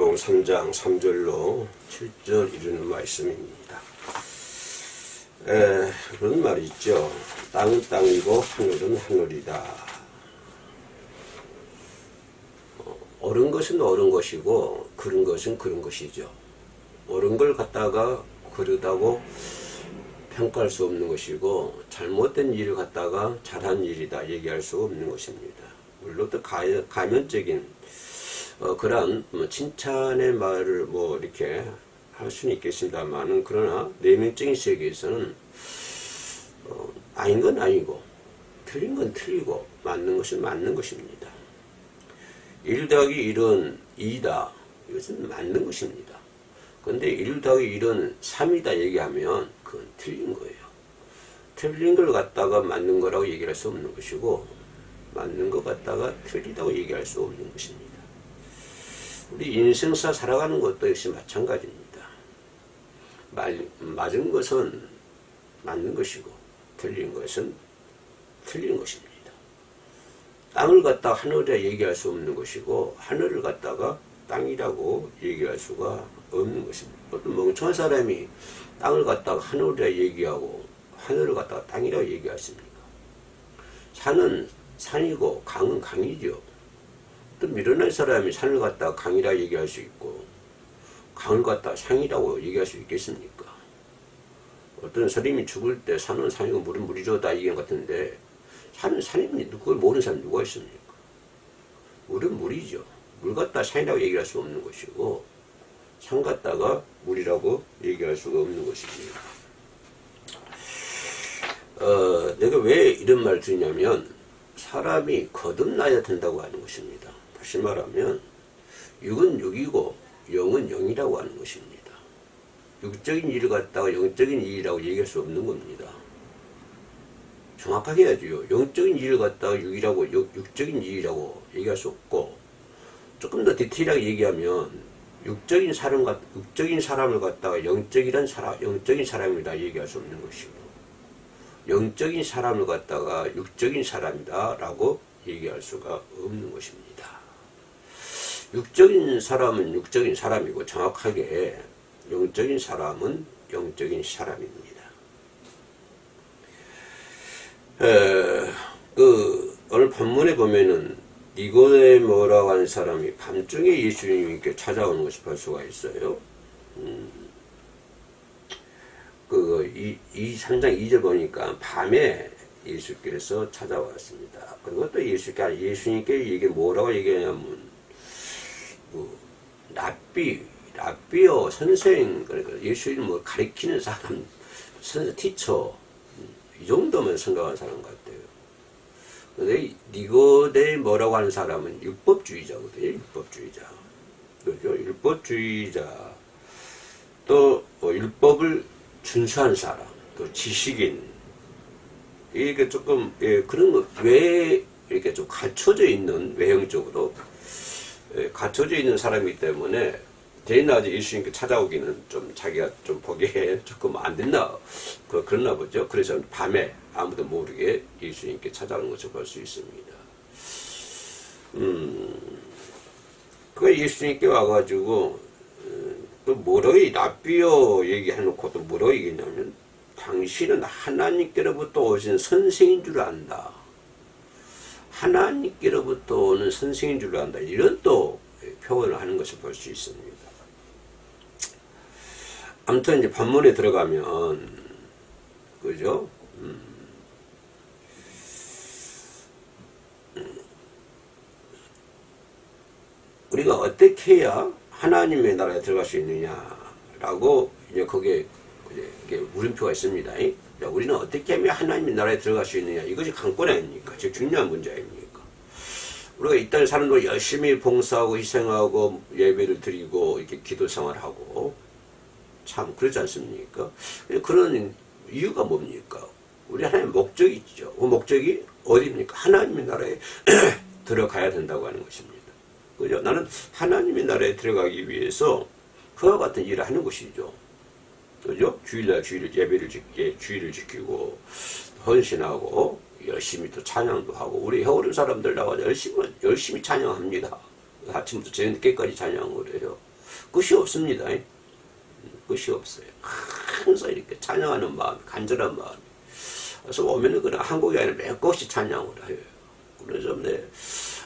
요한복음 3장 3절로 7절 이르는 말씀입니다. 그런 말이 있죠. 땅은 땅이고 하늘은 하늘이다. 옳은 것은 옳은 것이고 그른 것은 그른 것이죠. 옳은 걸 갖다가 그르다고 평가할 수 없는 것이고 잘못된 일을 갖다가 잘한 일이다 얘기할 수 없는 것입니다. 물론 또 가면적인 그런 칭찬의 말을 이렇게 할 수는 있겠습니다만은, 그러나 내면적인 세계에서는 아닌 건 아니고 틀린 건 틀리고 맞는 것은 맞는 것입니다. 1 더하기 1은 2다. 이것은 맞는 것입니다. 그런데 1 더하기 1은 3이다 얘기하면 그건 틀린 거예요. 틀린 걸 갖다가 맞는 거라고 얘기할 수 없는 것이고, 맞는 것 갖다가 틀리다고 얘기할 수 없는 것입니다. 우리 인생사 살아가는 것도 역시 마찬가지입니다. 맞은 것은 맞는 것이고 틀린 것은 틀린 것입니다. 땅을 갖다가 하늘이라 얘기할 수 없는 것이고 하늘을 갖다가 땅이라고 얘기할 수가 없는 것입니다. 어떤 멍청한 사람이 땅을 갖다가 하늘이라 얘기하고 하늘을 갖다가 땅이라고 얘기하십니까? 산은 산이고 강은 강이죠. 또 미련한 사람이 산을 갖다가 강이라 얘기할 수 있고 강을 갖다가 상이라고 얘기할 수 있겠습니까? 어떤 스님이 죽을 때 산은 산이고 물은 물이죠 다 얘기한 것 같은데, 산은 산이면 그걸 모르는 사람이 누가 있습니까? 물은 물이죠. 물 갖다가 산이라고 얘기할 수 없는 것이고 산 갖다가 물이라고 얘기할 수가 없는 것입니다. 내가 왜 이런 말을 드리냐면, 사람이 거듭나야 된다고 하는 것입니다. 다시 말하면 육은 육이고 영은 영이라고 하는 것입니다. 육적인 일을 갖다가 영적인 일이라고 얘기할 수 없는 겁니다. 정확하게 해야죠. 영적인 일을 갖다가 육적인 일이라고 얘기할 수 없고, 조금 더 디테일하게 얘기하면 육적인 사람을 갖다가 영적인 사람이다 얘기할 수 없는 것이고, 영적인 사람을 갖다가 육적인 사람이다 라고 얘기할 수가 없는 것입니다. 육적인 사람은 육적인 사람이고, 정확하게 영적인 사람은 영적인 사람입니다. 오늘 본문에 보면은 니고데모라고 하는 사람이 밤중에 예수님께 찾아오는 것을 볼 수가 있어요. 이 3장 2절 보니까 밤에 예수께서 찾아왔습니다. 그리고 또 예수님께 이게 뭐라고 얘기하냐면, 랍비요 선생, 그러니까 예수님 가리키는 사람, 티처, 이 정도면 생각한 사람 같아요. 근데 니고데모라고 하는 사람은 율법주의자거든요. 율법주의자. 그렇죠? 율법주의자. 또 율법을 준수한 사람, 또 지식인. 이게 조금 그런 거 왜 이렇게 좀 갖춰져 있는, 외형적으로 갖춰져 있는 사람이기 때문에 대낮에 예수님께 찾아오기는 좀 자기가 좀 보기에 조금 안 됐나 그랬나 보죠. 그래서 밤에 아무도 모르게 예수님께 찾아오는 것을 볼 수 있습니다. 그 예수님께 와가지고 또 뭐라고 랍비요 얘기해놓고 또 뭐라고 얘기했냐면, 당신은 하나님께로부터 오신 선생인 줄 안다. 하나님께로부터 오는 선생인 줄 안다. 이런 또 표현을 하는 것을 볼 수 있습니다. 아무튼 이제 본문에 들어가면, 그죠? 우리가 어떻게 해야 하나님의 나라에 들어갈 수 있느냐라고 이제 거기에 이게 물음표가 있습니다. 우리는 어떻게 하면 하나님의 나라에 들어갈 수 있느냐, 이것이 관건 아닙니까? 즉 중요한 문제 아닙니까? 우리가 이 땅에 사는 동안 열심히 봉사하고 희생하고 예배를 드리고 이렇게 기도 생활하고 참 그렇지 않습니까? 그런 이유가 뭡니까? 우리 하나님의 목적이 있죠. 그 목적이 어디입니까? 하나님의 나라에 들어가야 된다고 하는 것입니다. 그죠? 나는 하나님의 나라에 들어가기 위해서 그와 같은 일을 하는 것이죠. 그죠? 주일날 주일을 지키고 헌신하고 열심히 또 찬양도 하고, 우리 해오른 사람들 나와서 열심히 찬양합니다. 아침부터 저녁 늦게까지 찬양을 해요. 끝이 없습니다. 끝이 없어요. 항상 이렇게 찬양하는 마음, 간절한 마음. 그래서 오면은 그냥 한국이 아니라 몇 곳이 찬양을 해요. 그래서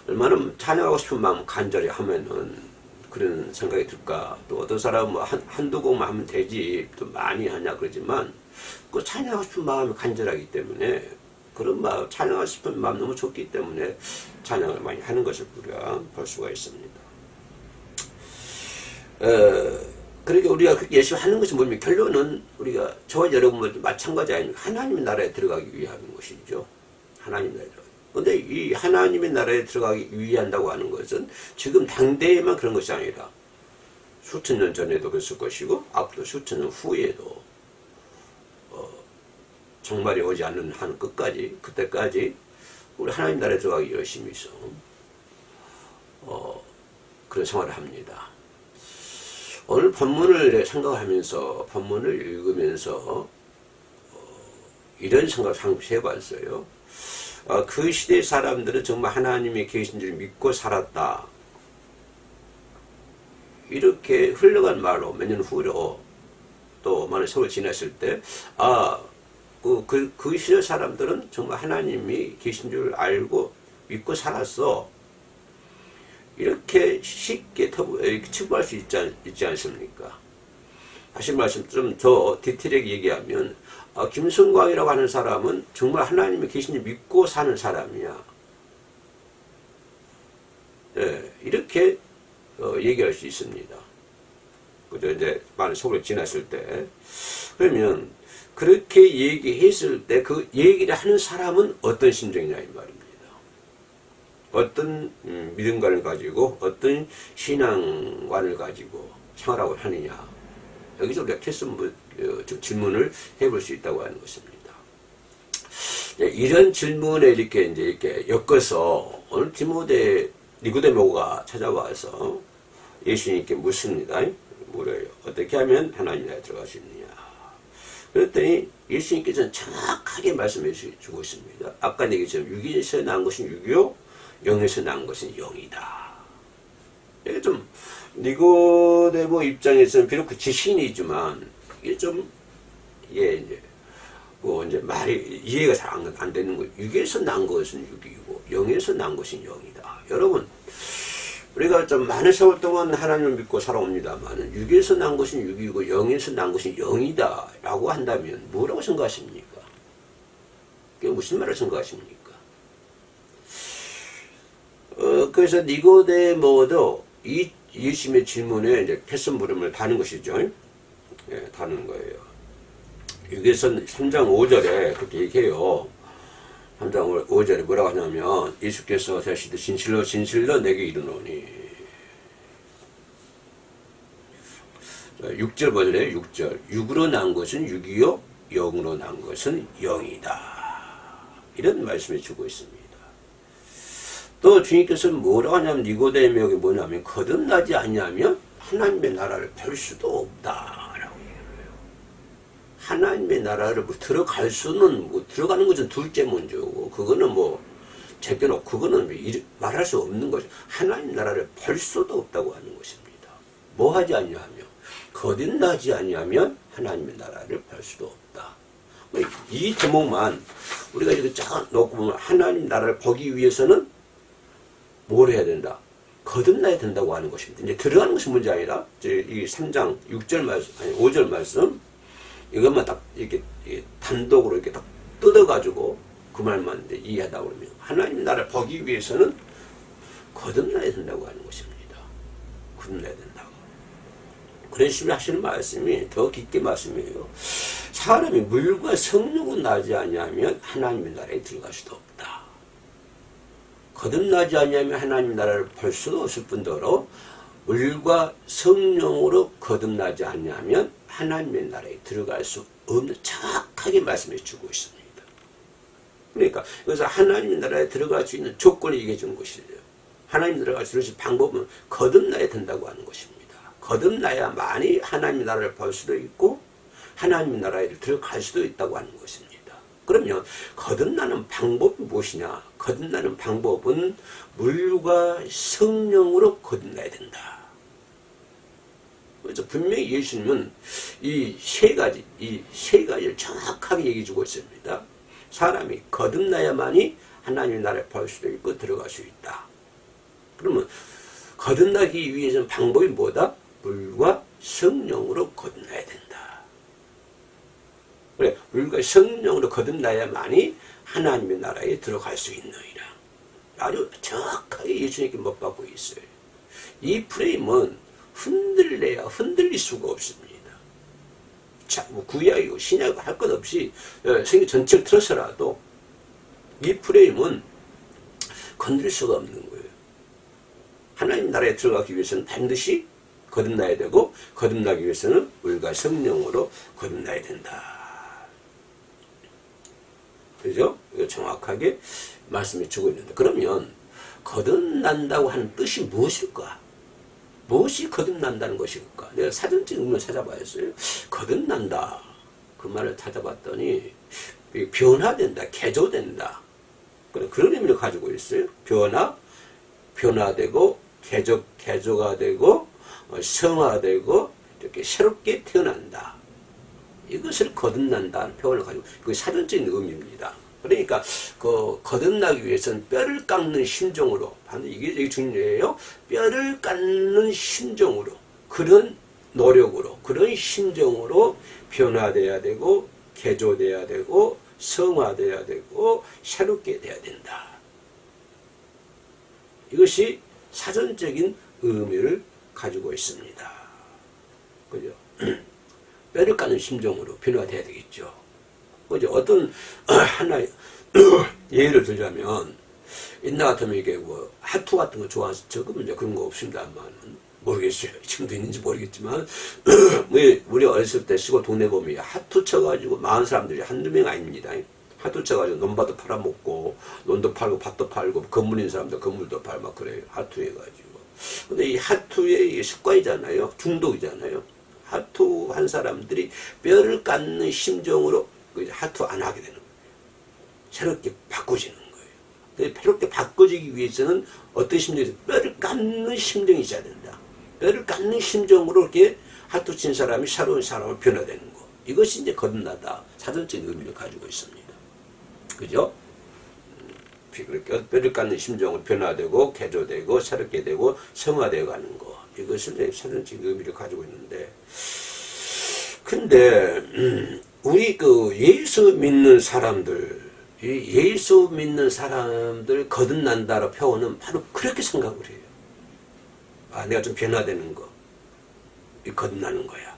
얼마나 찬양하고 싶은 마음 간절히 하면은 그런 생각이 들까. 또 어떤 사람은 뭐 한두 곡만 하면 되지, 또 많이 하냐 그러지만, 그 찬양하고 싶은 마음이 간절하기 때문에, 그런 마음, 찬양하고 싶은 마음 너무 좋기 때문에 찬양을 많이 하는 것을 우리가 볼 수가 있습니다. 그러니까 우리가 그렇게 열심히 하는 것이 뭐냐면, 결론은 우리가 저와 여러분도 마찬가지 아닙니까? 하나님의 나라에 들어가기 위한 것이죠. 하나님의 나라에 들어가기. 근데 이 하나님의 나라에 들어가기 위한다고 하는 것은 지금 당대에만 그런 것이 아니라 수천 년 전에도 그랬을 것이고 앞으로 수천 년 후에도 정말이 오지 않는 한 끝까지, 그때까지 우리 하나님 나라에 들어가기 열심히 해서 그런 생활을 합니다. 오늘 본문을 생각하면서, 본문을 읽으면서 이런 생각을 해봤어요. 그 시대 사람들은 정말 하나님이 계신 줄 믿고 살았다. 이렇게 흘러간 말로 몇 년 후로 또 많은 세월 지났을 때, 그 시대 사람들은 정말 하나님이 계신 줄 알고 믿고 살았어. 이렇게 쉽게 치부할 수 있지 않습니까? 다시 말씀 좀 더 디테일하게 얘기하면, 김성광이라고 하는 사람은 정말 하나님이 계신지 믿고 사는 사람이야. 예, 이렇게 얘기할 수 있습니다. 그죠? 이제 많은 세월이 지났을 때. 그러면 그렇게 얘기했을 때 그 얘기를 하는 사람은 어떤 심정이냐 이 말입니다. 어떤 믿음관을 가지고 어떤 신앙관을 가지고 생활하고 하느냐. 여기서 우리가 질문을 해볼 수 있다고 하는 것입니다. 이런 질문에 이렇게 엮어서 오늘 니고데모가 찾아와서 예수님께 묻습니다. 물어요. 어떻게 하면 하나님 나라에 들어갈 수 있느냐. 그랬더니 예수님께서는 정확하게 말씀해 주고 있습니다. 아까 얘기했지만 육에서 난 것은 육이요, 영에서 난 것은 영이다. 이게 좀 니고데모 입장에서는 비록 그 지신이지만 이게 좀 이제 말이 이해가 잘 안 되는 거예요. 육에서 난 것은 육이고 영에서 난 것은 영이다. 여러분, 우리가 좀 많은 세월 동안 하나님을 믿고 살아옵니다만 육에서 난 것은 육이고 영에서 난 것은 영이다 라고 한다면 뭐라고 생각하십니까? 그게 무슨 말을 생각하십니까? 그래서 니고데모도 이 예수님의 질문에 이제 패선물음을 다는 것이죠. 예, 다는 거예요. 여기서 3장 5절에 그렇게 얘기해요. 3장 5절에 뭐라고 하냐면, 예수께서 대시되 진실로 진실로 내게 이르노니. 6절 볼래요? 6절. 육으로 난 것은 육이요, 영으로 난 것은 영이다. 이런 말씀을 주고 있습니다. 또 주님께서는 뭐라고 하냐면, 니고데모에게 뭐냐면, 거듭나지 않냐면 하나님의 나라를 볼 수도 없다. 하나님의 나라를 들어갈 수는, 들어가는 것은 둘째 문제고, 그거는 제껴놓고, 그거는 말할 수 없는 거죠. 하나님 나라를 볼 수도 없다고 하는 것입니다. 뭐 하지 않냐면, 거듭나지 않냐면 하나님의 나라를 볼 수도 없다. 이 제목만 우리가 이렇게 쫙 놓고 보면, 하나님 나라를 보기 위해서는 뭘 해야 된다? 거듭나야 된다고 하는 것입니다. 이제 들어가는 것이 문제 아니라, 이 3장 6절 말씀, 아니 5절 말씀, 이것만 딱 이렇게 단독으로 이렇게 딱 뜯어가지고 그 말만 이해하다 그러면, 하나님의 나라를 보기 위해서는 거듭나야 된다고 하는 것입니다. 거듭나야 된다고. 그래서 하시는 말씀이 더 깊게 말씀이에요. 사람이 물과 성령으로 나지 아니하면 하나님의 나라에 들어갈 수도 없다. 거듭나지 아니하면 하나님의 나라를 볼 수도 없을 뿐더러 물과 성령으로 거듭나지 않냐면 하나님의 나라에 들어갈 수 없는, 정확하게 말씀해 주고 있습니다. 그러니까 그래서 하나님의 나라에 들어갈 수 있는 조건을 얘기해 주는 것이에요. 하나님 나라에 들어갈 수 있는 방법은 거듭나야 된다고 하는 것입니다. 거듭나야만이 하나님의 나라를 볼 수도 있고 하나님의 나라에 들어갈 수도 있다고 하는 것입니다. 그러면 거듭나는 방법이 무엇이냐? 거듭나는 방법은 물과 성령으로 거듭나야 된다. 그래서 분명히 예수님은 이 세 가지를 정확하게 얘기해 주고 있습니다. 사람이 거듭나야만이 하나님의 나라에 볼 수도 있고 들어갈 수 있다. 그러면 거듭나기 위해서는 방법이 뭐다? 물과 성령으로 거듭나야 된다. 그래, 물과 성령으로 거듭나야만이 하나님의 나라에 들어갈 수 있느니라. 아주 정확하게 예수님께 못 받고 있어요. 이 프레임은 흔들릴 수가 없습니다. 자, 뭐 구약이고 신약이고 할 것 없이 성경 전체를 틀어서라도 이 프레임은 건드릴 수가 없는 거예요. 하나님 나라에 들어가기 위해서는 반드시 거듭나야 되고 거듭나기 위해서는 물과 성령으로 거듭나야 된다. 그죠? 이거 정확하게 말씀해 주고 있는데, 그러면 거듭난다고 하는 뜻이 무엇일까? 무엇이 거듭난다는 것일까? 내가 사전적 의미를 찾아봤어요. 거듭난다. 그 말을 찾아봤더니 변화된다, 개조된다. 그런 의미를 가지고 있어요. 변화되고 개조가 되고 성화되고 이렇게 새롭게 태어난다. 이것을 거듭난다는 표현을 가지고, 그 사전적인 의미입니다. 그러니까 그 거듭나기 위해서는 뼈를 깎는 심정으로, 반드시 이게 중요해요. 뼈를 깎는 심정으로, 그런 노력으로, 그런 심정으로 변화돼야 되고 개조돼야 되고 성화돼야 되고 새롭게 돼야 된다. 이것이 사전적인 의미를 가지고 있습니다. 그죠? 뼈를 까는 심정으로 변화돼야 되겠죠. 그죠? 어떤 하나의 예를 들자면, 옛날 같으면 이게 뭐 하투 같은 거 좋아해서, 지금은 이제 그런 거 없습니다만 모르겠어요. 지금도 있는지 모르겠지만 우리 어렸을 때 시골 동네 보면 하투 쳐가지고 많은 사람들이 한두 명 아닙니다. 하투 쳐가지고 논밭도 팔아먹고 논도 팔고 밭도 팔고, 건물 있는 사람들 건물도 팔고 막 그래요. 하투 해가지고. 근데 이 하투의 습관이잖아요. 중독이잖아요. 하투 한 사람들이 뼈를 깎는 심정으로 하투 안 하게 되는 거예요. 새롭게 바꿔지는 거예요. 새롭게 바꿔지기 위해서는 어떤 심정에서 뼈를 깎는 심정이 있어야 된다. 뼈를 깎는 심정으로 이렇게 하투 친 사람이 새로운 사람으로 변화되는 거. 이것이 이제 거듭나다. 사전적인 의미를 가지고 있습니다. 그죠? 뼈를 깎는 심정으로 변화되고 개조되고 새롭게 되고 성화되어 가는 거. 이것을 사전적인 의미를 가지고 있는데, 근데 우리 그 예수 믿는 사람들 거듭난다로 표현은 바로 그렇게 생각을 해요. 아, 내가 좀 변화되는 거, 거듭나는 거야.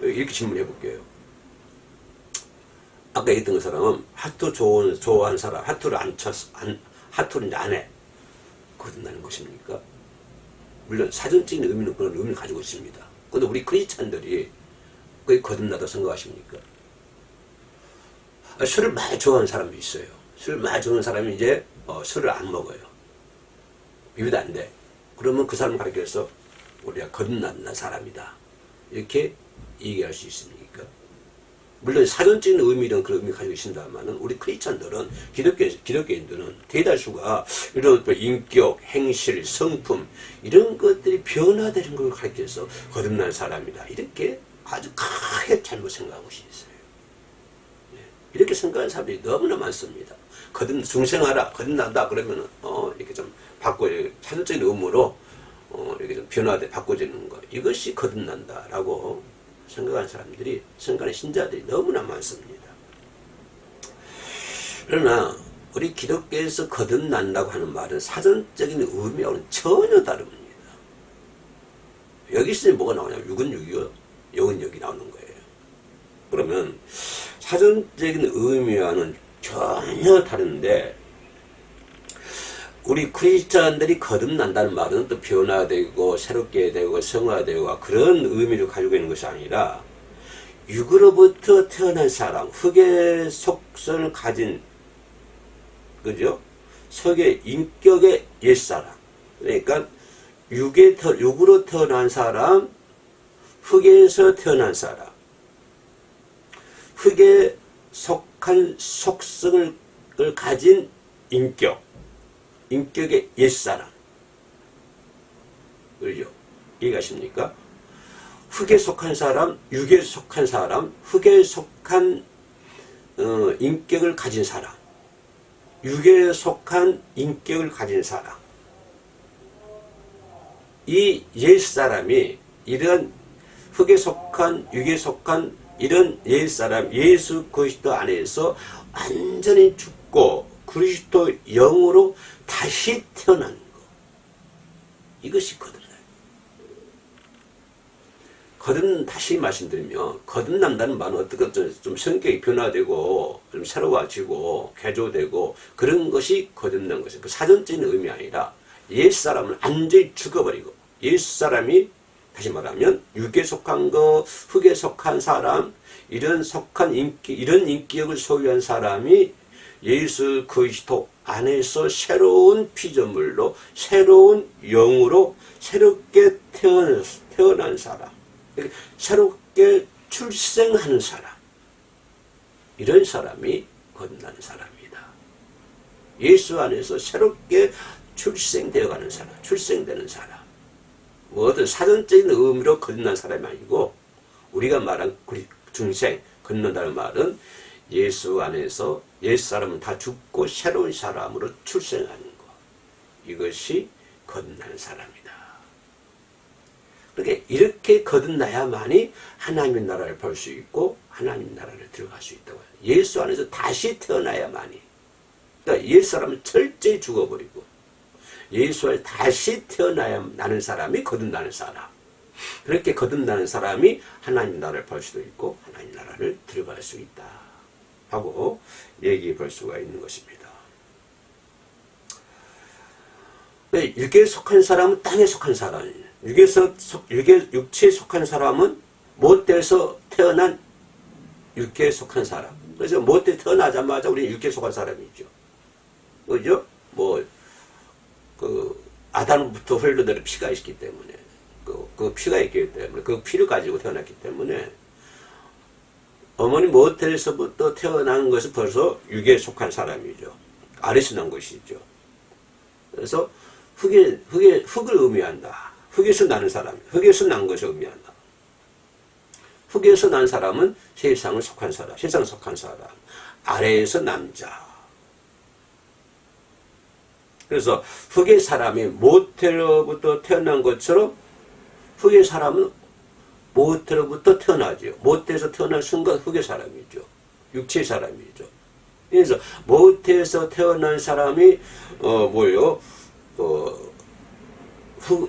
이렇게 질문해 볼게요. 아까 얘기했던 그 사람은 하투 좋아하는 사람, 하투를 하투를 이제 안 해. 거듭나는 것입니까? 물론 사전적인 의미는 그런 의미를 가지고 있습니다. 그런데 우리 크리스찬들이 그게 거듭나다 생각하십니까? 술을 많이 좋아하는 사람도 있어요. 술을 많이 좋아하는 사람이 이제 술을 안 먹어요. 비비도 안 돼. 그러면 그 사람을 가리켜서 우리가 거듭난 사람이다. 이렇게 얘기할 수 있습니까? 물론 사전적인 의미는 그런 의미 가지고 계신다면은, 우리 크리스찬들은, 기독교인들은 대다수가 이런 인격, 행실, 성품 이런 것들이 변화되는 걸 가리켜서 거듭난 사람이다. 이렇게 아주 크게 잘못 생각하고 있어요. 이렇게 생각하는 사람들이 너무나 많습니다. 중생하라, 거듭난다 그러면은 이렇게 좀 사전적인 의무로 이렇게 좀 바꿔지는 거. 이것이 거듭난다라고 생각하는 생각하는 신자들이 너무나 많습니다. 그러나 우리 기독교에서 거듭난다고 하는 말은 사전적인 의미하고는 전혀 다릅니다. 여기서 뭐가 나오냐면 육은 육이요, 영은 영이 나오는 거예요. 그러면 사전적인 의미와는 전혀 다른데, 우리 크리스찬들이 거듭난다는 말은 또 변화되고 새롭게 되고 성화되고 그런 의미를 가지고 있는 것이 아니라, 육으로부터 태어난 사람, 흙의 속성을 가진, 그죠? 석의 인격의 옛사람. 그러니까 육으로 태어난 사람, 흙에서 태어난 사람, 흙에 속한 속성을 가진 인격의 옛사람. 그죠? 이해가십니까? 흙에 속한 사람, 육에 속한 사람, 흙에 속한 인격을 가진 사람, 육에 속한 인격을 가진 사람. 이 옛사람이 이런 흙에 속한, 육에 속한 이런 옛사람, 예수 그리스도 안에서 완전히 죽고 그리스도 영으로 다시 태어난 것. 이것이 거듭나요. 다시 말씀드리면, 거듭난다는 말은 어떻게 좀 성격이 변화되고, 좀 새로워지고, 개조되고, 그런 것이 거듭난 것이에요. 그 사전적인 의미 아니라, 옛사람을 완전히 죽어버리고, 옛사람이, 다시 말하면, 육에 속한 거, 흙에 속한 사람, 이런 인격을 소유한 사람이 예수 그리스도 안에서 새로운 피조물로, 새로운 영으로, 새롭게 태어난 사람. 새롭게 출생하는 사람, 이런 사람이 거듭나는 사람이다. 예수 안에서 새롭게 출생되어가는 사람, 출생되는 사람. 뭐 어떤 사전적인 의미로 거듭난 사람이 아니고, 우리가 말한 중생, 거듭난다는 말은 예수 안에서 옛사람은 다 죽고 새로운 사람으로 출생하는 것. 이것이 거듭나는 사람이다. 그러니까 이렇게 거듭나야만이 하나님의 나라를 볼 수 있고 하나님 나라를 들어갈 수 있다고 해요. 예수 안에서 다시 태어나야만이. 그러니까 옛사람은 철저히 죽어버리고 예수 안에 다시 태어나는 사람이 거듭나는 사람. 그렇게 거듭나는 사람이 하나님 나라를 볼 수도 있고 하나님 나라를 들어갈 수 있다 하고 얘기해 볼 수가 있는 것입니다. 육체에 속한 사람은 땅에 속한 사람이에요. 육체에 속한 사람은 못돼서 태어난 육체에 속한 사람. 그래서 못돼 태어나자마자 우리는 육체에 속한 사람이죠. 그죠? 아담부터 흘러내린 피가 있기 때문에, 그 피가 있기 때문에, 그 피를 가지고 태어났기 때문에, 어머니 모태에서부터 태어난 것은 벌써 육에 속한 사람이죠. 아래서 난 것이죠. 그래서 흙을 의미한다. 흙에서 나는 사람, 흙에서 난 것을 의미한다. 흙에서 난 사람은 세상을 속한 사람, 세상을 속한 사람, 아래에서 난 자. 그래서 흙의 사람이 모태로부터 태어난 것처럼 흙의 사람은 모태로부터 태어나죠. 모태에서 태어난 순간 흙의 사람이죠. 육체의 사람이죠. 그래서 모태에서 태어난 사람이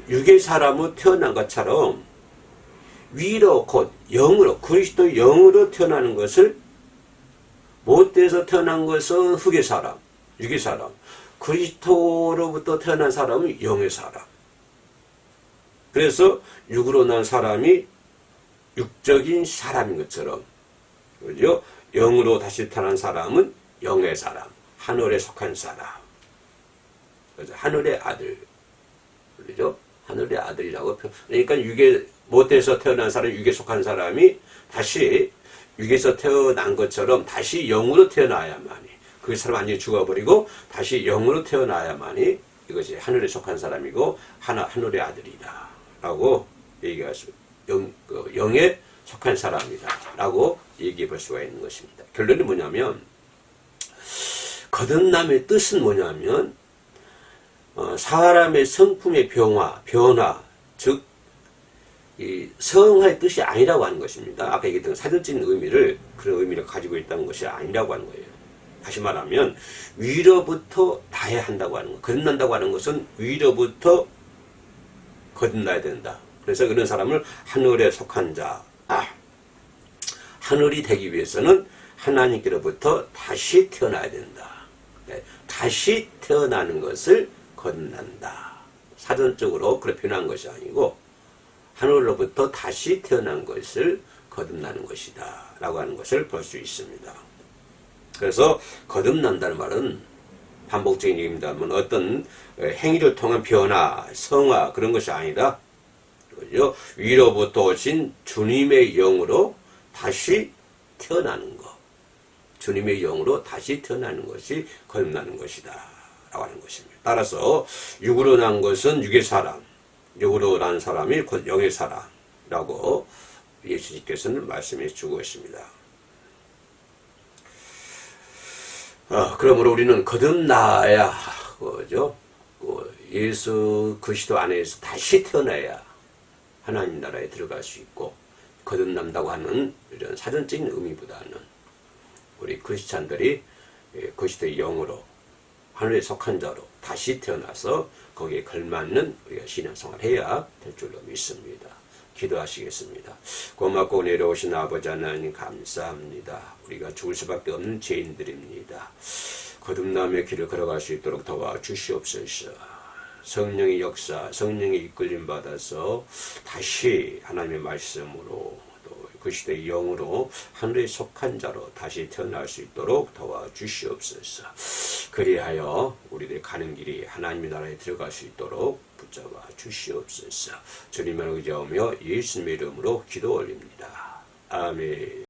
육의 사람으로 태어난 것처럼 위로 곧 영으로 그리스도 영으로 태어나는 것을 모태에서 태어난 것은 흙의 사람, 육의 사람, 그리스도로부터 태어난 사람은 영의 사람. 그래서 육으로 난 사람이 육적인 사람인 것처럼, 그죠? 영으로 다시 태어난 사람은 영의 사람, 하늘에 속한 사람. 그래서 하늘의 아들, 그죠? 하늘의 아들이라고 그러니까 모태에서 태어난 사람, 육에 속한 사람이 다시 육에서 태어난 것처럼 다시 영으로 태어나야만이, 그 사람 완전히 죽어버리고 다시 영으로 태어나야만이 이것이 하늘에 속한 사람이고 하늘의 아들이다 라고 얘기할 수, 영에 속한 사람이다 라고 얘기해 볼 수가 있는 것입니다. 결론이 뭐냐면, 거듭남의 뜻은 뭐냐면, 사람의 성품의 변화, 즉 이 성화의 뜻이 아니라고 하는 것입니다. 아까 얘기했던 사전적인 의미를, 그런 의미를 가지고 있다는 것이 아니라고 하는 거예요. 다시 말하면 위로부터 다해야 한다고 하는 거. 거듭난다고 하는 것은 위로부터 거듭나야 된다. 그래서 그런 사람을 하늘에 속한 자, 하늘이 되기 위해서는 하나님께로부터 다시 태어나야 된다. 다시 태어나는 것을 거듭난다. 사전적으로 그렇게 표현한 것이 아니고 하늘로부터 다시 태어난 것을 거듭나는 것이다 라고 하는 것을 볼 수 있습니다. 그래서 거듭난다는 말은 반복적인 얘기입니다만 어떤 행위를 통한 변화, 성화 그런 것이 아니라, 그죠? 위로부터 오신 주님의 영으로 다시 태어나는 것, 주님의 영으로 다시 태어나는 것이 거듭나는 것이다 라고 하는 것입니다. 따라서 육으로 난 것은 육의 사람, 육으로 난 사람이 곧 영의 사람이라고 예수님께서는 말씀해 주고 있습니다. 그러므로 우리는 거듭나야 그죠? 예수 그리스도 안에서 다시 태어나야 하나님 나라에 들어갈 수 있고, 거듭난다고 하는 이런 사전적인 의미보다는 우리 크리스찬들이 그리스도의 영으로 하늘에 속한 자로 다시 태어나서 거기에 걸맞는 우리가 신앙생활을 해야 될 줄로 믿습니다. 기도하시겠습니다. 고맙고 내려오신 아버지 하나님 감사합니다. 우리가 죽을 수밖에 없는 죄인들입니다. 거듭남의 길을 걸어갈 수 있도록 도와주시옵소서. 성령의 역사, 성령의 이끌림 받아서 다시 하나님의 말씀으로 또 그리스도의 영으로 하늘에 속한 자로 다시 태어날 수 있도록 도와주시옵소서. 그리하여 우리들 가는 길이 하나님의 나라에 들어갈 수 있도록 붙잡아 주시옵소서. 주님을 의지하며 예수님의 이름으로 기도 올립니다. 아멘.